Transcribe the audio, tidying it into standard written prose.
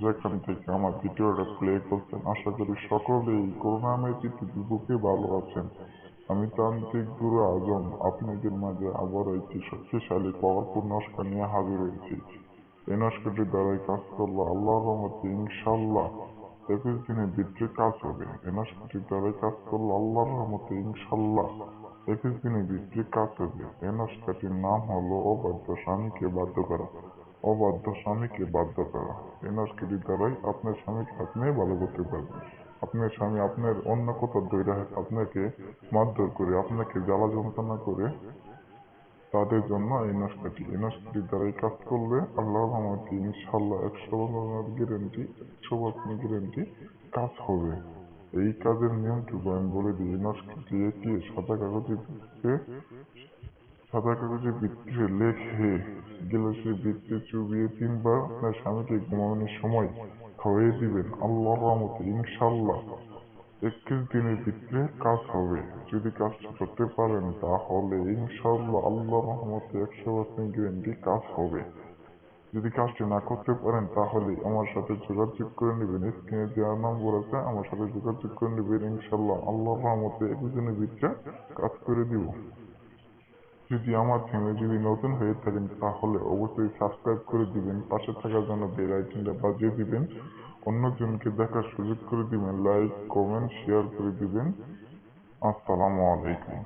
যেখান থেকে আমার ভিডিওটা প্লে করছেন, আশা করি সকলেই করুণাময় বুকে ভালো আছেন। আমি তান্ত্রিক গুরু আজম আপনাদের মাঝে আবার একটি শক্তিশালী পাওয়ারফুল নস্কা নিয়ে হাজির হয়েছি। এই নস্কাটির দ্বারাই কাজ করলে আল্লাহর রহমতে ইনশাল্লাহ 21 দিনের ভিতরে কাজ হবে। এই নস্কাটির দ্বারাই কাজ করলে আল্লাহর রহমতে ইনশাল্লাহ 21 দিনের ভিতরে কাজ হবে। এই নস্কাটির নাম হলো অবাধ্য স্বামীকে বাধ্য করা। অবাধ্য স্বামীকে বাধ্য করা। এই নস্কাটির দ্বারাই আপনার স্বামীকে আপনি ভালো করতে পারবেন। আপনার স্বামী আপনার অন্য কোথাও ধরে আপনাকে মারধর করে, আপনাকে জ্বালা যন্ত্রণা করে, তাদের জন্য এই নস্কাটির দ্বারাই কাজ করলে আল্লাহর রহমতে ইনশাল্লাহ 100% গ্যারেন্টি, 100% গ্যারেন্টি কাজ হবে। এই কাজের নিয়মটুকু আমি বলে দিই। এই নস্কাটি এঁকে সাদা কাগজের ভিতরে লেখে গ্লাসের ভিতরে চুবিয়ে 3 বার আপনার স্বামীকে ঘুমানোর সময় খাওয়িয়ে দিবেন। আল্লাহর রহমতে ইনশাল্লাহ 21 দিনের ভিতরে কাজ হবে। যদি কাজটা করতে পারেন তাহলে ইনশাল্লাহ আল্লাহর রহমতে 100% গ্যারেন্টি কাজ হবে। যদি কাজটি না করতে পারেন তাহলে আমার সাথে যোগাযোগ করে নেবেন। স্ক্রিনে দেওয়া নম্বর আছে, আমার সাথে যোগাযোগ করে নেবেন। ইনশাল্লাহ আল্লাহর রহমতে 21 দিনের ভিতরে কাজ করে দিব। যদি আমার চ্যানেলে যদি নতুন হয়ে থাকেন তাহলে অবশ্যই সাবস্ক্রাইব করে দিবেন, পাশে থাকার জন্য বেল আইকনটা বাজিয়ে দিবেন, অন্যজনকে দেখার সুযোগ করে দিবেন, লাইক কমেন্ট শেয়ার করে দিবেন। আসসালামু আলাইকুম।